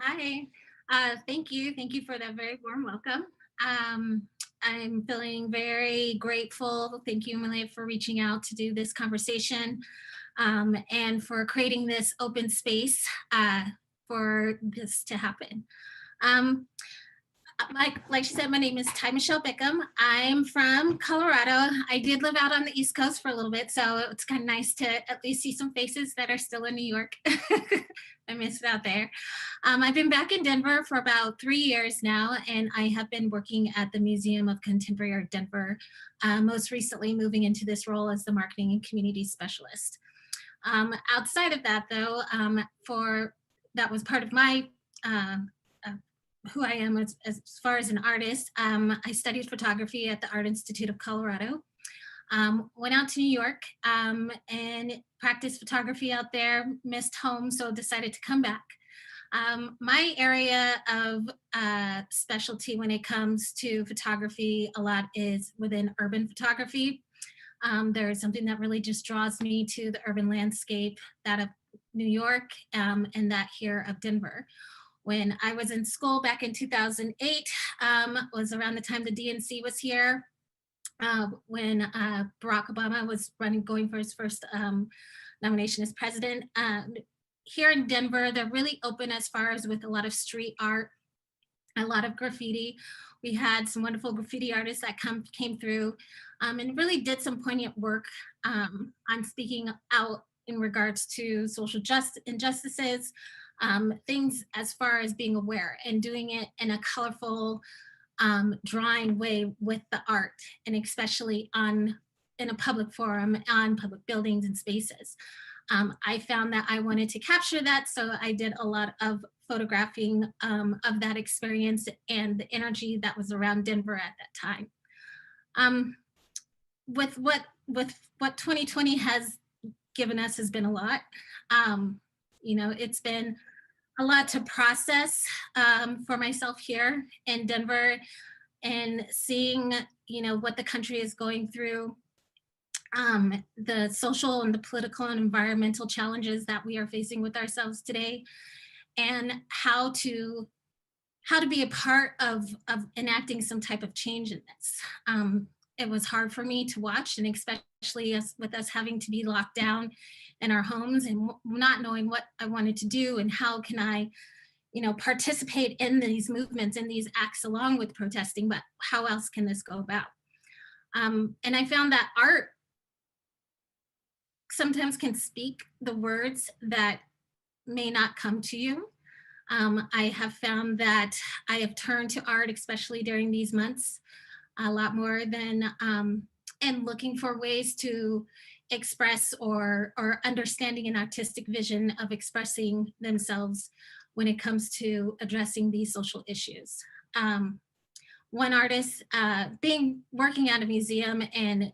Hi. Thank you. Thank you for that very warm welcome. I'm feeling very grateful. Thank you, Malay, for reaching out to do this conversation and for creating this open space for this to happen. Um, like she said, my name is Ty Michelle Bickham. I'm from Colorado. I did live out on the East Coast for a little bit, so it's kind of nice to at least see some faces that are still in New York. I miss it out there. I've been back in Denver for about 3 years now, and I have been working at the Museum of Contemporary Art Denver, most recently moving into this role as the marketing and community specialist. Outside of that, though, for that was part of my uh, uh, who I am as far as an artist. I studied photography at the Art Institute of Colorado. Went out to New York and practiced photography out there, missed home, so decided to come back. My area of specialty when it comes to photography a lot is within urban photography. There is something that really just draws me to the urban landscape, that of New York and that here of Denver. When I was in school back in 2008, was around the time the DNC was here, when Barack Obama was going for his first nomination as president. Here in Denver, they're really open as far as with a lot of street art, a lot of graffiti. We had some wonderful graffiti artists that came through and really did some poignant work on speaking out in regards to social injustices, things as far as being aware and doing it in a colorful, drawing way with the art, and especially on in a public forum, on public buildings and spaces. I found that I wanted to capture that, so I did a lot of photographing of that experience and the energy that was around Denver at that time. Um, with what 2020 has given us has been a lot. Um, it's been a lot to process for myself here in Denver, and seeing what the country is going through, the social and the political and environmental challenges that we are facing with ourselves today, and how to be a part of enacting some type of change in this. It was hard for me to watch, and especially with us having to be locked down in our homes and not knowing what I wanted to do and how can I participate in these movements and these acts along with protesting, but how else can this go about? And I found that art sometimes can speak the words that may not come to you. I have found that I have turned to art, especially during these months, a lot more than, and looking for ways to express or understanding an artistic vision of expressing themselves when it comes to addressing these social issues. One artist, being working at a museum and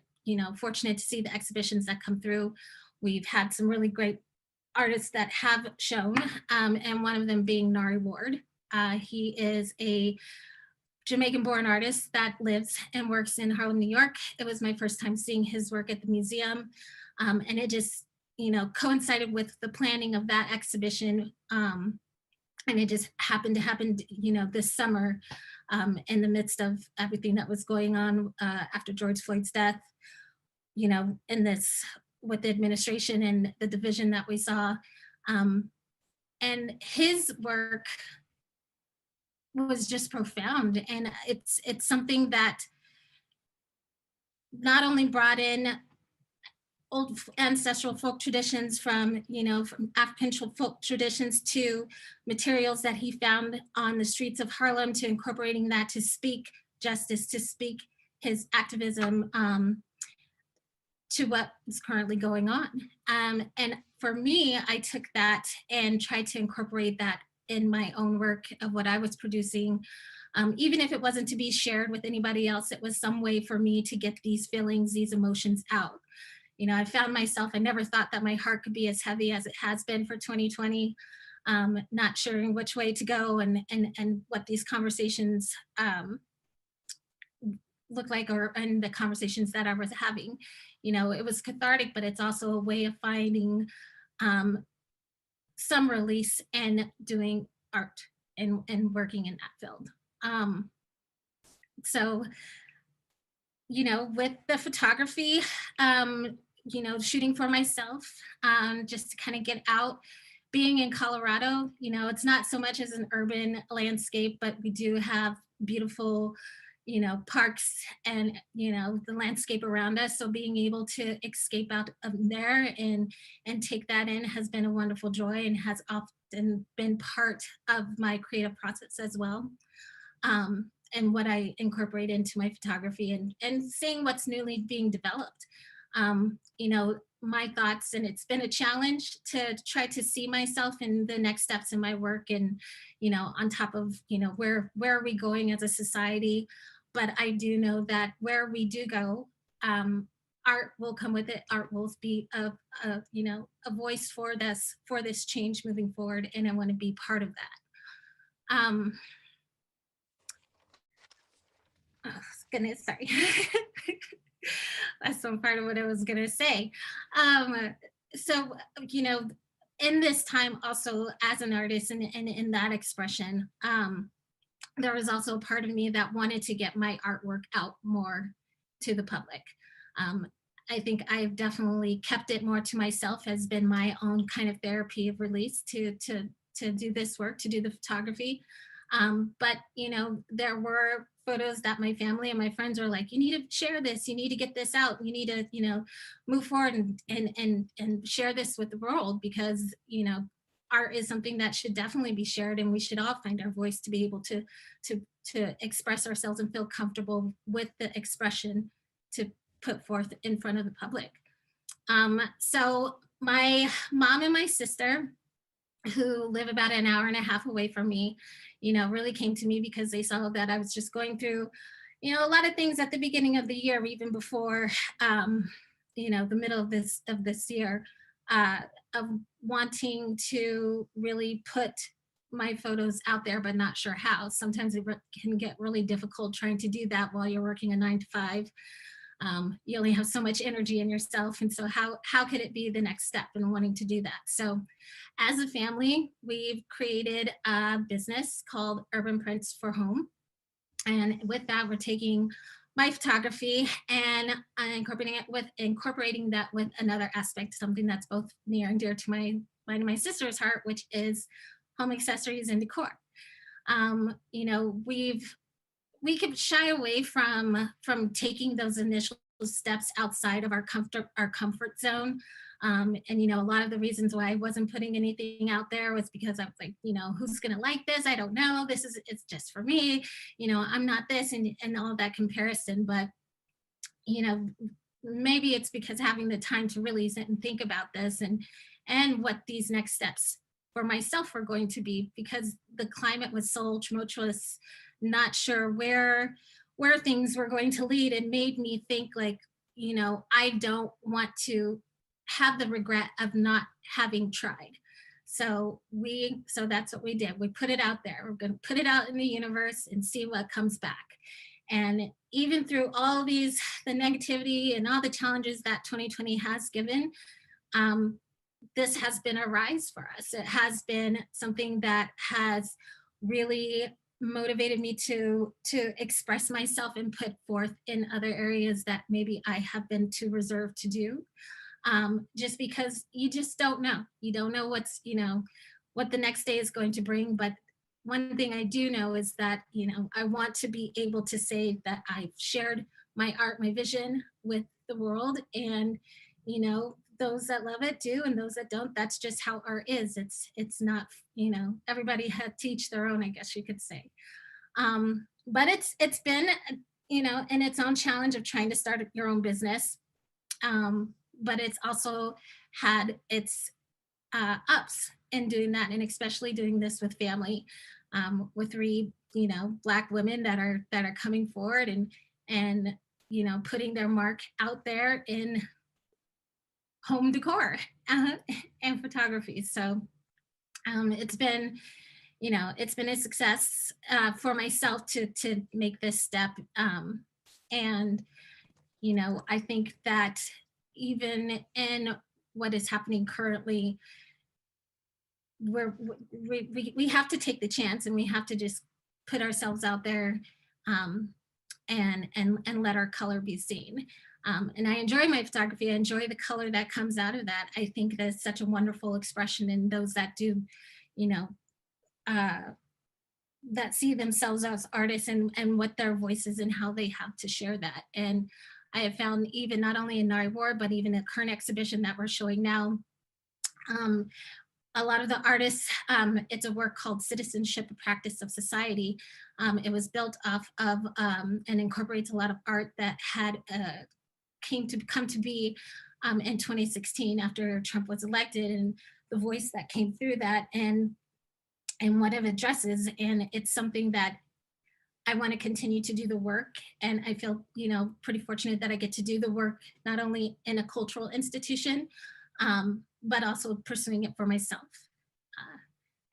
fortunate to see the exhibitions that come through. We've had some really great artists that have shown, and one of them being Nari Ward. He is a Jamaican-born artist that lives and works in Harlem, New York. It was my first time seeing his work at the museum, and it just coincided with the planning of that exhibition, and it just happened to happen this summer, in the midst of everything that was going on after George Floyd's death, in this with the administration and the division that we saw. And his work was just profound, and it's something that not only brought in old ancestral folk traditions from African folk traditions to materials that he found on the streets of Harlem, to incorporating that to speak justice, to speak his activism, to what is currently going on. And for me, I took that and tried to incorporate that in my own work of what I was producing. Even if it wasn't to be shared with anybody else, it was some way for me to get these feelings, these emotions out. I found myself, I never thought that my heart could be as heavy as it has been for 2020, not sure which way to go, and what these conversations look like, or and the conversations that I was having. It was cathartic, but it's also a way of finding some release and doing art and working in that field. Um, so, with the photography, shooting for myself, just to kind of get out. Being in Colorado, it's not so much as an urban landscape, but we do have beautiful, parks and, the landscape around us. So being able to escape out of there and take that in has been a wonderful joy and has often been part of my creative process as well. And what I incorporate into my photography and seeing what's newly being developed. My thoughts, and it's been a challenge to try to see myself in the next steps in my work and, on top of, where are we going as a society? But I do know that where we do go, art will come with it. Art will be a voice for this change moving forward. And I want to be part of that. Oh, goodness, sorry. That's some part of what I was gonna say. So, you know, in this time, also as an artist and in that expression, there was also a part of me that wanted to get my artwork out more to the public. Um, I think I've definitely kept it more to myself, has been my own kind of therapy of release to do this work, to do the photography. But there were photos that my family and my friends were like, you need to share this, you need to get this out, you need to, move forward and share this with the world because, art is something that should definitely be shared and we should all find our voice to be able to express ourselves and feel comfortable with the expression to put forth in front of the public. So my mom and my sister, who live about an hour and a half away from me, really came to me because they saw that I was just going through, a lot of things at the beginning of the year, even before, the middle of this year, uh, of wanting to really put my photos out there, but not sure how. Sometimes can get really difficult trying to do that while you're working a 9 to 5. You only have so much energy in yourself, and so how could it be the next step in wanting to do that? So as a family, we've created a business called Urban Prints for Home, and with that we're taking my photography and incorporating that with another aspect, something that's both near and dear to my sister's heart, which is home accessories and decor. We could shy away from taking those initial steps outside of our comfort zone. And a lot of the reasons why I wasn't putting anything out there was because I was like, who's gonna like this? I don't know. It's just for me. I'm not this, and all that comparison. But you know, maybe it's because having the time to really sit and think about this and what these next steps for myself were going to be, because the climate was so tumultuous, not sure where things were going to lead, and made me think like, I don't want to have the regret of not having tried. So that's what we did. We put it out there. We're going to put it out in the universe and see what comes back. And even through all the negativity and all the challenges that 2020 has given, um, this has been a rise for us. It has been something that has really motivated me to express myself and put forth in other areas that maybe I have been too reserved to do. Just because you just don't know. You don't know what the next day is going to bring. But one thing I do know is that, I want to be able to say that I've shared my art, my vision with the world. And, those that love it do, and those that don't, that's just how art is. It's not, everybody had teach their own, I guess you could say. But it's been, in its own challenge of trying to start your own business. But it's also had its ups in doing that, and especially doing this with family, with three, Black women that are coming forward and putting their mark out there in home decor uh, and photography. So it's been a success for myself to make this step, and I think that even in what is happening currently, we have to take the chance, and we have to just put ourselves out there, um, and let our color be seen. And I enjoy my photography. I enjoy the color that comes out of that. I think that's such a wonderful expression in those that do, you know, uh, that see themselves as artists, and what their voices and how they have to share that. And I have found, even not only in Nari War, but even the current exhibition that we're showing now, um, a lot of the artists, it's a work called Citizenship, a Practice of Society. It was built off of, and incorporates a lot of art that had come to be in 2016 after Trump was elected, and the voice that came through that, and what it addresses. And it's something that I want to continue to do the work. And I feel, pretty fortunate that I get to do the work not only in a cultural institution, but also pursuing it for myself,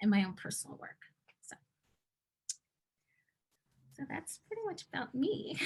and my own personal work. So, so that's pretty much about me.